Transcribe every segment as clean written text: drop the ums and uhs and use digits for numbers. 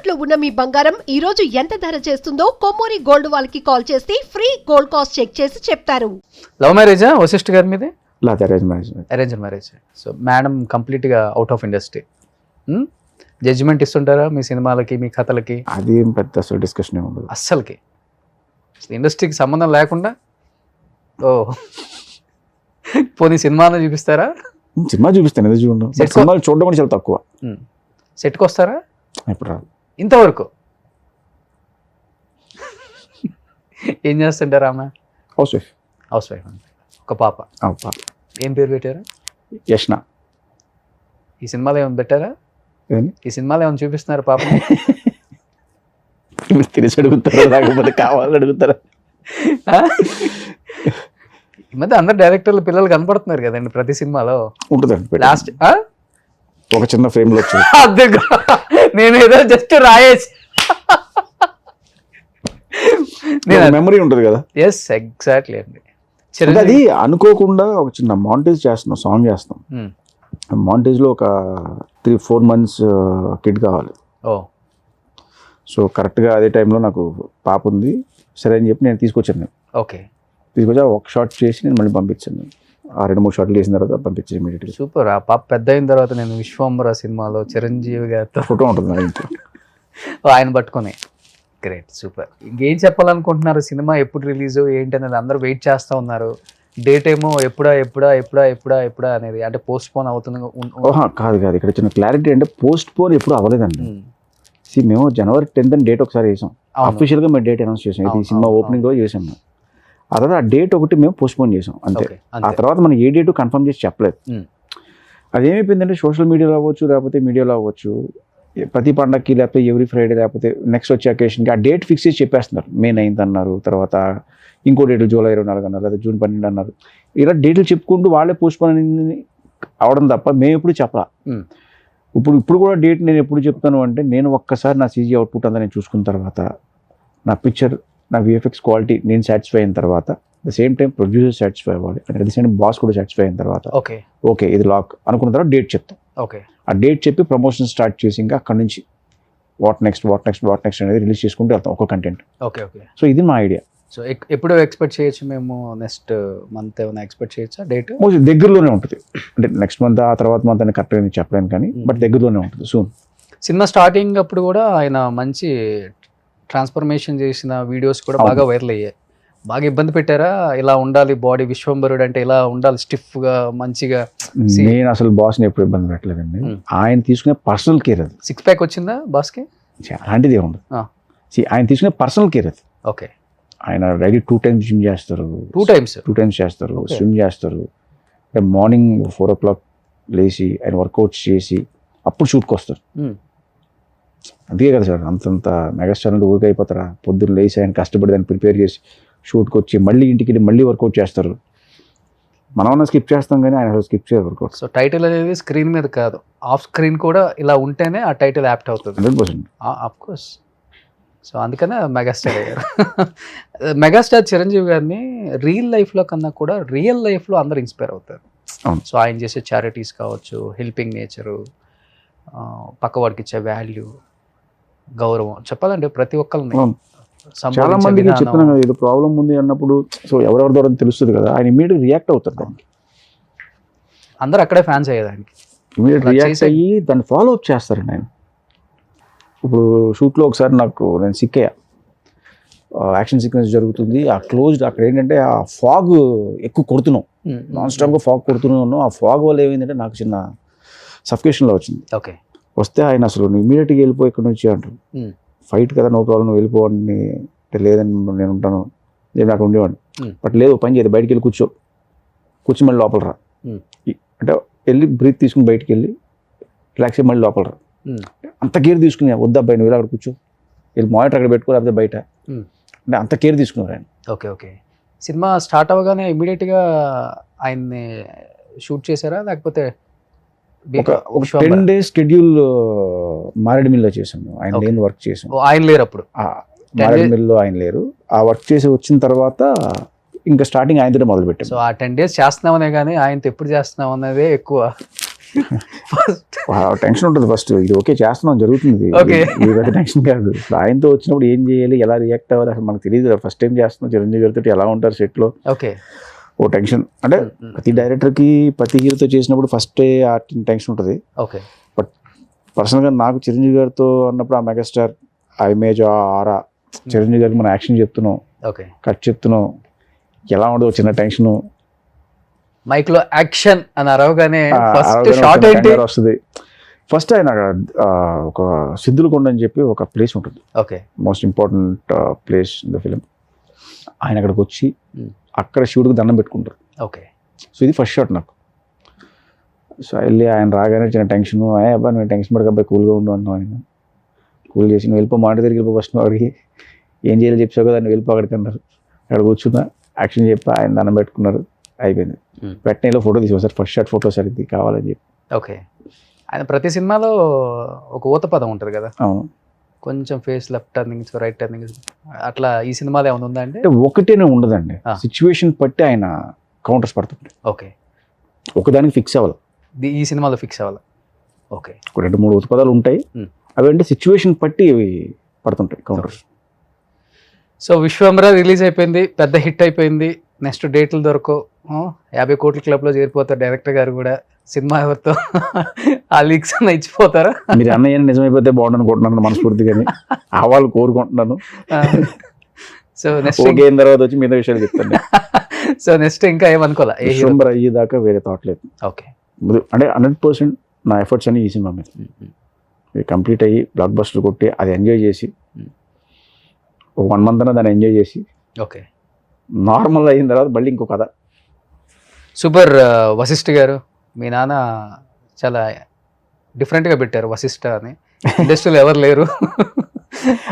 తాకట్టులో ఉన్న మీ బంగారం ఈ రోజు ఎంత ధర చేస్తుందో కొమ్మూరి గోల్డ్ వాళ్ళకి కాల్ చేస్తే ఫ్రీ గోల్డ్ కాస్ట్ చెక్ చేసి చెప్తారు. లవ్ మ్యారేజా వశిష్ఠ గారి మీదే? లేదు, arrange marriage. Arrange marriage. So madam కంప్లీట్గా అవుట్ ఆఫ్ ఇండస్ట్రీ. జడ్జిమెంట్ ఇస్తుంటారా మీ సినిమాలకి, మీ కథలకి? అది ఏం పెద్ద అసలు డిస్కషన్ ఏమి ఉండదు అస్సలకి. ఇండస్ట్రీకి సంబంధం లేకుండా ఓ పోనీ సినిమాలో చూపిస్తారా? సినిమా చూపిస్తాను, ఎందుకు చూడండి. సినిమాలు చూడడం కూడా చాలా తక్కువ. సెట్కి వస్తారా? ఎప్పుడు రాదు ఇంతవరకు. ఏం చేస్తుంటారా ఆమె? House wife. House wife. ఒక పాప. ఏం పేరు పెట్టారా? యష్ణ. ఈ సినిమాలో ఏమైనా పెట్టారా? ఈ సినిమాలో ఏమైనా చూపిస్తున్నారు పాప? తెలిసి అడుగుతారా లేకపోతే కావాలని అడుగుతారా? ఈ మధ్య అందరు డైరెక్టర్లు పిల్లలు కనపడుతున్నారు కదండి ప్రతి సినిమాలో. ఉంటుందండి లాస్ట్ ఒక చిన్న ఫ్రేమ్ లో వచ్చింది. నేను ఏదో జస్ట్ రాయేసి మెమరీ ఉంటుంది కదా. ఎస్, ఎగ్జాక్ట్లీ అండి. అది అనుకోకుండా ఒక చిన్న మాంటేజ్ చేస్తున్నాం, సాంగ్ చేస్తాం. మాంటేజ్ లో ఒక 3-4 months కిడ్ కావాలి. సో కరెక్ట్గా అదే టైంలో నాకు పాప ఉంది. సరే అని చెప్పి నేను తీసుకొచ్చాను. ఓకే, తీసుకొచ్చా ఒక షాట్ చేసి నేను మళ్ళీ పంపించాను. 2-3 షాట్లు చేసిన తర్వాత పంపించాను ఇమీడియట్గా. సూపర్. ఆ పాప పెద్ద అయిన తర్వాత నేను విశ్వంబర సినిమాలో చిరంజీవి గారితో ఫోటో ఉంటుంది నా ఇంట్లో, ఆయన పట్టుకొని. Great, super. ఇంకేం చెప్పాలనుకుంటున్నారు? సినిమా ఎప్పుడు రిలీజ్ ఏంటి అనేది అందరూ వెయిట్ చేస్తూ ఉన్నారు. డేట్ ఏమో ఎప్పుడా అనేది, అంటే పోస్ట్ పోన్ అవుతుంది. కాదు ఇక్కడ చిన్న క్లారిటీ అంటే పోస్ట్ పోన్ ఎప్పుడు అవ్వలేదండి. మేము January 10th డేట్ ఒకసారి వేసాం. అఫీషియల్గా మేము డేట్ అనౌన్స్ చేసాం. ఇది సినిమా ఓపెనింగ్ రోజు చేసాం మేము. ఆ తర్వాత ఆ డేట్ ఒకటి మేము పోస్ట్ పోన్ చేసాం అంతే. ఆ తర్వాత మనం ఏ డేట్ కన్ఫర్మ్ చేసి చెప్పలేదు. అదేమైపోయిందంటే సోషల్ మీడియాలో అవ్వచ్చు, లేకపోతే మీడియాలో అవ్వచ్చు, ప్రతి పండగకి లేకపోతే ఎవ్రీ ఫ్రైడే లేకపోతే నెక్స్ట్ వచ్చే అకేషన్కి ఆ డేట్ ఫిక్స్ చేసి చెప్పేస్తున్నారు. May 9th అన్నారు, తర్వాత ఇంకో డేట్ July 24 అన్నారు, లేదా June 12 అన్నారు. ఇలా డేట్లు చెప్పుకుంటూ వాళ్ళే పోస్ట్ పోన్ అవడం తప్ప మేము ఎప్పుడు చెప్పాలా. ఇప్పుడు కూడా డేట్ నేను ఎప్పుడు చెప్తాను అంటే, నేను ఒక్కసారి నా CG అవుట్పుట్ అంతా నేను చూసుకున్న తర్వాత, నా పిక్చర్, నా VFX క్వాలిటీ నేను సాటిస్ఫై అయిన తర్వాత, the same time producer satisfy అవ్వాలి, అట్ ద సేమ్ బాస్ కూడా సాటిస్ఫై అయిన తర్వాత ఓకే ఇది లాక్ అనుకున్న తర్వాత డేట్ చెప్తాం. ఆ డేట్ చెప్పి ప్రమోషన్ స్టార్ట్ చేసి ఇంకా అక్కడ నుంచి వాట్ నెక్స్ట్ అనేది రిలీజ్ చేసుకుంటూ వెళ్తాం ఒక కంటెంట్. సో ఇది మా ఐడియా. సో ఎప్పుడు ఎక్స్పెక్ట్ చేయొచ్చు మేము? నెక్స్ట్ మంత్ ఏమైనా ఎక్స్పెక్ట్ చేయొచ్చా డేట్? దగ్గరలోనే ఉంటుంది. అంటే నెక్స్ట్ మంత్, ఆ తర్వాత మంత్ అని కరెక్ట్గా నేను చెప్పలేను కానీ, బట్ దగ్గరలోనే ఉంటుంది సూన్. సినిమా స్టార్టింగ్ అప్పుడు కూడా ఆయన మంచి ట్రాన్స్ఫర్మేషన్ చేసిన వీడియోస్ కూడా బాగా వైరల్ అయ్యాయి. బాగా ఇబ్బంది పెట్టారా? ఇలా ఉండాలి బాడీ, విశ్వంబరుడు అంటే ఇలా ఉండాలి, స్టిఫ్గా మంచిగా. నేను అసలు బాస్ని ఎప్పుడు ఇబ్బంది పెట్టలేదండి. ఆయన తీసుకునే పర్సనల్ కేర్ అది. 6 pack వచ్చిందా బాస్కి? అలాంటిది ఏముంది. ఆయన తీసుకునే పర్సనల్ కేర్ అది. ఓకే. ఆయన డైలీ 2 times జిమ్ చేస్తారు. 2 times చేస్తారు, స్విమ్ చేస్తారు. మార్నింగ్ 4 o'clock లేచి ఆయన వర్కౌట్స్ చేసి అప్పుడు షూట్కి వస్తారు. అందుకే కదా సార్ అంతంత మెగాస్టార్ నుండి ఊరికి అయిపోతారా? పొద్దున్న లేచి ఆయన కష్టపడి దాన్ని ప్రిపేర్ చేసి షూట్కి వచ్చి మళ్ళీ ఇంటికి వెళ్ళి మళ్ళీ వర్కౌట్ చేస్తారు. మనం స్కిప్ చేస్తాం కానీ ఆయన స్కిప్ చేయరు వర్కౌట్. సో టైటిల్ అనేది స్క్రీన్ మీద కాదు, ఆఫ్ స్క్రీన్ కూడా ఇలా ఉంటేనే ఆ టైటిల్ యాప్ట్ అవుతుంది. 100%. Of course. సో అందుకనే మెగాస్టార్ అయ్యారు. మెగాస్టార్ చిరంజీవి గారిని రియల్ లైఫ్లో కన్నా కూడా రియల్ లైఫ్లో అందరు ఇన్స్పైర్ అవుతారు. సో ఆయన చేసే చారిటీస్ కావచ్చు, హెల్పింగ్ నేచరు, పక్కవాడికి ఇచ్చే వాల్యూ, గౌరవం, చెప్పాలంటే ప్రతి ఒక్కరిని చాలా మందికి చెప్తున్నాం కదా, ఏదో ప్రాబ్లం ఉంది అన్నప్పుడు సో ఎవరెవరి ద్వారా తెలుస్తుంది కదా, ఆయన ఇమీడియట్ రియాక్ట్ అవుతారు దానికి. అందరు అక్కడే ఫ్యాన్స్ అయ్యేదానికి ఇమీడియట్ రియాక్ట్ అయ్యి దాన్ని ఫాలో అప్ చేస్తారండి ఆయన. ఇప్పుడు షూట్లో ఒకసారి నేను సిక్ అయ్యా, యాక్షన్ సీక్వెన్స్ జరుగుతుంది, ఆ క్లోజ్డ్ అక్కడ ఏంటంటే ఆ ఫాగ్ ఎక్కువ కొడుతున్నాం, నాన్ స్టాప్గా ఫాగ్ కొడుతున్నాను. ఆ ఫాగ్ వల్ల ఏమైందంటే నాకు చిన్న సఫికేషన్లో వచ్చింది. వస్తే ఆయన అసలు ఇమీడియట్గా వెళ్ళిపోయి ఇక్కడ నుంచి అంటారు, ఫైట్ కదా నో ప్రాబ్లం నువ్వు వెళ్ళిపోవాడిని అంటే, లేదని నేను ఉంటాను, నేను అక్కడ ఉండేవాడిని. బట్ లేదు, పని చేయదు, బయటికి వెళ్ళి కూర్చో మళ్ళీ లోపల రా అంటే, వెళ్ళి బ్రీత్ తీసుకుని బయటికి వెళ్ళి రిలాక్స్ అయ్యి మళ్ళీ లోపల రా. అంత కేర్ తీసుకుని, వద్దా అబ్బాయి నువ్వు అక్కడ కూర్చో, వెళ్ళి మానిటర్ అక్కడ పెట్టుకో, లేకపోతే బయట అంటే అంత కేర్ తీసుకున్నారు ఆయన. ఓకే. సినిమా స్టార్ట్ అవ్వగానే ఇమీడియట్గా ఆయన్ని షూట్ చేశారా, లేకపోతే ఒక 10 days షెడ్యూల్ మారేడుమిల్లో చేసాము. ఆయన లేని వర్క్ చేసాం. ఆయన లేరు అప్పుడు మారేడుమిల్లో, ఆయన లేరు. ఆ వర్క్ చేసి వచ్చిన తర్వాత ఇంకా స్టార్టింగ్ ఆయనతో మొదలు పెట్టాం. సో ఆ 10 days చేస్తున్నామనే కానీ ఆయనతో ఎప్పుడు చేస్తున్నాం అన్నదే ఎక్కువ ఫస్ట్ టెన్షన్ ఉంటుంది ఫస్ట్, ఇది ఓకే చేస్తున్నాం జరుగుతుంది, Okay. ఇది టెన్షన్ కాదు. ఇప్పుడు ఆయనతో వచ్చినప్పుడు ఏం చేయాలి, ఎలా రియాక్ట్ అవ్వాలి అసలు మనకు తెలియదు. ఫస్ట్ టైం చేస్తున్నాం, చిరంజీవి గారితో ఎలా ఉంటారు సెట్లో, ఓకే. ఓ టెన్షన్. అంటే ప్రతి డైరెక్టర్కి ప్రతి హీరోతో చేసినప్పుడు ఫస్ట్ ఆ టెన్షన్ ఉంటుంది. ఓకే. పర్సనల్గా నాకు చిరంజీవి గారితో అన్నప్పుడు ఆ మెగాస్టార్, ఆ ఇమేజ్, ఆ ఆరా, చిరంజీవి గారికి మనం యాక్షన్ చెప్తున్నాం, ఓకే. కట్ చెప్తున్నాం, ఎలా ఉండదు చిన్న టెన్షన్. మైక్ లో యాక్షన్ అని అరవగానే ఫస్ట్ షాట్ ఏంటి వస్తుంది. ఫస్ట్ ఆయన ఒక సిద్ధులకొండ అని చెప్పి ఒక ప్లేస్ ఉంటుంది, okay. Most important place in the film. ఆయన అక్కడికి వచ్చి అక్కడ శివుడికి దండం పెట్టుకుంటారు. ఓకే. సో ఇది ఫస్ట్ షాట్ నాకు. సో వెళ్ళి ఆయన రాగానే చిన్న టెన్షన్, అబ్బా నువ్వు టెన్షన్ పడక అబ్బాయి కూల్గా ఉండు అన్నావు. ఆయన కూల్ చేసి నువ్వు వెళ్ళిపో, మాట దగ్గరికి వెళ్ళిపో, ఫస్ట్ వాడికి ఏం చేయాలో చెప్పావు కదా, నువ్వు వెళ్ళిపో అక్కడికి అన్నారు. అక్కడ కూర్చున్నా, యాక్షన్ చెప్పి ఆయన దండం పెట్టుకున్నారు, అయిపోయింది. వెంటనే ఫోటో తీసుకో sir, first shot photo sir ఇది కావాలని చెప్పి. ఓకే. ఆయన ప్రతి సినిమాలో ఒక ఊత పదం ఉంటుంది కదా, అవును, కొంచెం face left turnings right turnings, అట్లా ఈ సినిమాలో ఏమైనా ఉందా అంటే? అంటే ఒకటేనే ఉండదండి, సిచ్యువేషన్ బట్టి ఆయన కౌంటర్స్ పడుతుంది. ఓకే. ఒకదానికి ఫిక్స్ అవ్వాలి, ఈ సినిమాలో ఫిక్స్ అవ్వాలి. ఓకే. ఒక 2-3 ఉత్పదాలు ఉంటాయి, అవి అంటే సిచ్యువేషన్ బట్టి అవి పడుతుంటాయి కౌంటర్స్. సో విశ్వంబర రిలీజ్ అయిపోయింది, పెద్ద హిట్ అయిపోయింది. నెక్స్ట్ డేట్లు దొరకవు, 50 కోట్ల క్లబ్లో చేరిపోతారు డైరెక్టర్ గారు కూడా. సినిమా ఎవరితో ఆ లీక్స్ అన్న ఇచ్చిపోతారా? మీరు అన్నయ్య నిజమైపోతే బాగుండు అనుకుంటున్నాను మనస్ఫూర్తిగాని, ఆ వాళ్ళు కోరుకుంటున్నాను. సో నెక్స్ట్ ఓకే అయిన తర్వాత వచ్చి మిగతా విషయాలు చెప్తాను. సో నెక్స్ట్ ఇంకా ఏమనుకోలే, విశ్వంబర అయ్యేదాకా వేరే థాట్ లేదు. ఓకే. అంటే 100% నా ఎఫర్ట్స్ అన్ని ఈ సినిమా మీద. ఇది కంప్లీట్ అయ్యి బ్లాక్ బస్టర్ కొట్టి అది ఎంజాయ్ చేసి ఒక 1 month అన్న దాన్ని ఎంజాయ్ చేసి ఓకే. నార్మల్ అయిన తర్వాత మళ్ళీ ఇంకో కథ. సూపర్. వశిష్ఠ గారు, మీ నాన్న చాలా డిఫరెంట్గా పెట్టారు వశిష్ఠ అని, ఇండస్ట్రీలో ఎవరు లేరు.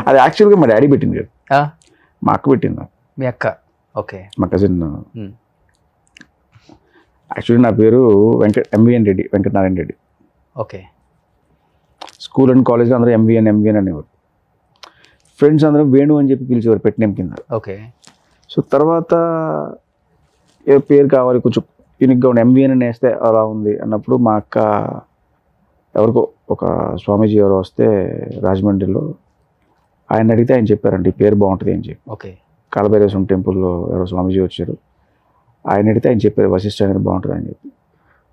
అది యాక్చువల్గా మా డాడీ పెట్టింది కదా, మా అక్క పెట్టింది. మీ అక్క? ఓకే. మా కజిన్. యాక్చువల్లీ నా పేరు MVN Reddy, Venkatanarayana Reddy. Okay. School and కాలేజ్లో అందరూ ఎంవిఎన్ అనేవారు. ఫ్రెండ్స్ అందరూ వేణు అని చెప్పి పిలిచేవారు పెట్టిన కింద. ఓకే. సో తర్వాత ఏ పేరు కావాలి కొంచెం యూనిక్గా ఉండి ఎంవిఎన్ అని వేస్తే అలా ఉంది అన్నప్పుడు మా అక్క ఎవరికో ఒక స్వామీజీ ఎవరో వస్తే రాజమండ్రిలో, ఆయన అడిగితే ఆయన చెప్పారండి ఈ పేరు బాగుంటుంది అని చెప్పి. ఓకే. కాలభైరవ టెంపుల్లో ఎవరో స్వామీజీ వచ్చారు, ఆయన అడిగితే ఆయన చెప్పారు వశిష్ఠ అనేది బాగుంటుంది అని చెప్పి.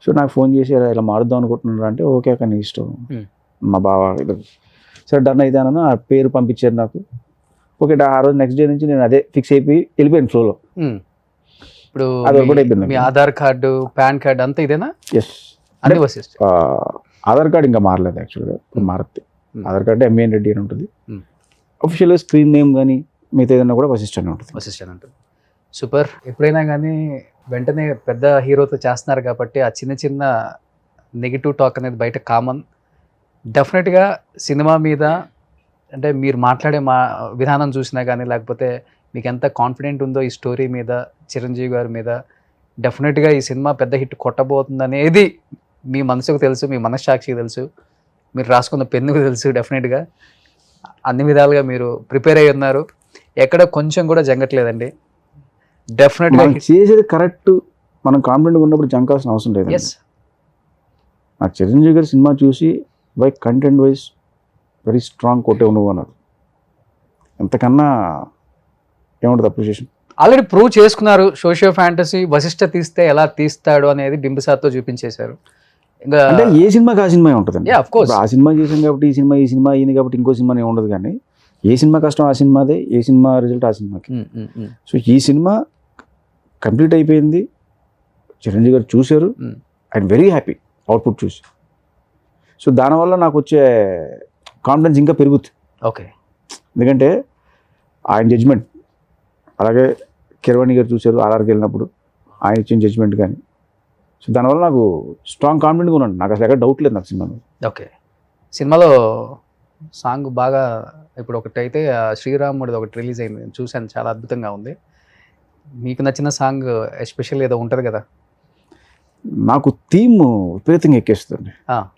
సో నాకు ఫోన్ చేసి ఇలా మారుద్దాం అనుకుంటున్నారు అంటే, ఓకే అక్క నీ ఇష్టం. మా బావ సరే డన్ అయితే అన్నాను, ఆ పేరు పంపించారు నాకు. ఓకే, ఆ రోజు నెక్స్ట్ డే నుంచి నేను అదే ఫిక్స్ అయిపోయి వెళ్ళిపోయాను ఫ్లోలో. ఇప్పుడు అది ఒకటి అయిపోయింది. మీ ఆధార్ కార్డు, పాన్ కార్డు అంతా ఇదేనా? ఎస్. అన్ని వశిష్ఠ. ఆధార్ కార్డు ఇంకా మారలేదు యాక్చువల్గా, మారుతుంది. ఆధార్ కార్డు ఎంవిఎన్ రెడ్డి అని ఉంటుంది. అఫీషియల్గా స్క్రీన్ నేమ్ కానీ మిగతా ఏదైనా కూడా వశిష్ఠ అని ఉంటుంది. వశిష్ఠ అని ఉంటుంది. సూపర్. ఎప్పుడైనా కానీ వెంటనే పెద్ద హీరోతో చేస్తున్నారు కాబట్టి ఆ చిన్న చిన్న నెగిటివ్ టాక్ అనేది బయట కామన్. డెఫినెట్గా సినిమా మీద అంటే మీరు మాట్లాడే విధానం చూసినా కానీ, లేకపోతే మీకు ఎంత కాన్ఫిడెంట్ ఉందో ఈ స్టోరీ మీద, చిరంజీవి గారి మీద, డెఫినెట్గా ఈ సినిమా పెద్ద హిట్ కొట్టబోతుంది అనేది మీ మనసుకు తెలుసు, మీ మనస్సాక్షికి తెలుసు, మీరు రాసుకున్న పెన్నుకు తెలుసు. డెఫినెట్గా అన్ని విధాలుగా మీరు ప్రిపేర్ అయ్యి ఉన్నారు, ఎక్కడ కొంచెం కూడా జంగట్లేదండి. డెఫినెట్గా చేసేది కరెక్ట్, మనం కాన్ఫిడెంట్గా ఉన్నప్పుడు జంకాల్సిన అవసరం లేదు. ఎస్. నాకు చిరంజీవి గారి సినిమా చూసి by content wise very strong కొట్టే నువ్వు అన్నారు. ఎంతకన్నా ఏముంటుంది అప్రిషియేషన్. ఆల్రెడీ ప్రూవ్ చేసుకున్నారు. సోషియో ఫ్యాంటసీ వశిష్ఠ తీస్తే ఎలా తీస్తాడు అనేది బింబిసార్తో చూపించేశారు. ఇంకా అంటే ఏ సినిమాకి ఆ సినిమా ఉంటుందండి. ఆఫ్ కోర్స్ ఆ సినిమా చేసాం కాబట్టి ఈ సినిమా అయింది కాబట్టి ఇంకో సినిమా ఉండదు. కానీ ఏ సినిమా కష్టం ఆ సినిమాదే, ఏ సినిమా రిజల్ట్ ఆ సినిమాకి. సో ఈ సినిమా కంప్లీట్ అయిపోయింది, చిరంజీవి గారు చూశారు, ఐఎమ్ వెరీ హ్యాపీ అవుట్పుట్ చూసి. సో దానివల్ల నాకు వచ్చే కాన్ఫిడెన్స్ ఇంకా పెరుగుతుంది. ఓకే. ఎందుకంటే ఆయన జడ్జ్మెంట్, అలాగే కిరవాణి గారు చూశారు ఆర్ఆర్కి వెళ్ళినప్పుడు ఆయన ఇచ్చిన జడ్జ్మెంట్ కానీ. సో దానివల్ల నాకు స్ట్రాంగ్ కాన్ఫిడెంట్గా ఉన్నాను, నాకు అసలు ఎక్కడ డౌట్ లేదు నాకు సినిమా మీద. ఓకే. సినిమాలో సాంగ్ బాగా ఇప్పుడు ఒకటైతే శ్రీరాముడిది ఒకటి రిలీజ్ అయింది, నేను చూశాను, చాలా అద్భుతంగా ఉంది. మీకు నచ్చిన సాంగ్ ఎస్పెషల్ ఏదో ఉంటుంది కదా? నాకు థీమ్ విపరీతంగా ఎక్కేస్తుంది.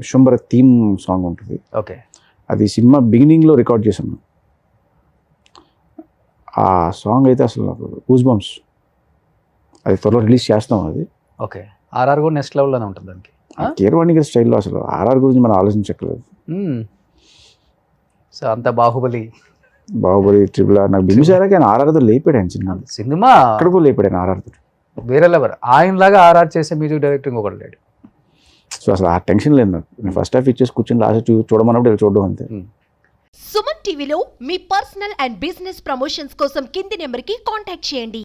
విశ్వంబర థీమ్ సాంగ్ ఉంటుంది. ఓకే. అది సినిమా బిగినింగ్లో రికార్డ్ చేశాను. ఆ సాంగ్ అయితే అసలు నాకు గూస్ బంప్స్. అది త్వరలో రిలీజ్ చేస్తాం అది. ఓకే. ఆర్ఆర్ కూడా నెక్స్ట్ లెవెల్లోనే ఉంటుంది దానికి. కీరవాణి గారి స్టైల్లో అసలు ఆర్ఆర్ గురించి మనం ఆలోచించక్కర్లేదు. సో అంత బాహుబలి బాహుబలి, ట్రిపుల్ ఆర్, నాకు బింబిసారాకి ఆయన ఆర్ఆర్తో లేపాడు ఆయన సినిమా, సినిమా అక్కడికో లేపాడు ఆయన ఆర్ఆర్తో. వేరే లెవెల్. ఆయనలాగా ఆర్ఆర్ చేసే మ్యూజిక్ డైరెక్టర్ ఇంకొకటి లేడు. సో అసలు ఆ టెన్షన్ లేదు నాకు. నేను ఫస్ట్ హాఫ్ ఇచ్చేసి కూర్చొని లాస్ట్ చూడమన్నప్పుడు వెళ్ళి చూడడం అంతే. సుమన్ టీవీలో మీ పర్సనల్ అండ్ బిజినెస్ ప్రమోషన్స్ కోసం కింది నెంబర్కి కాంటాక్ట్ చేయండి.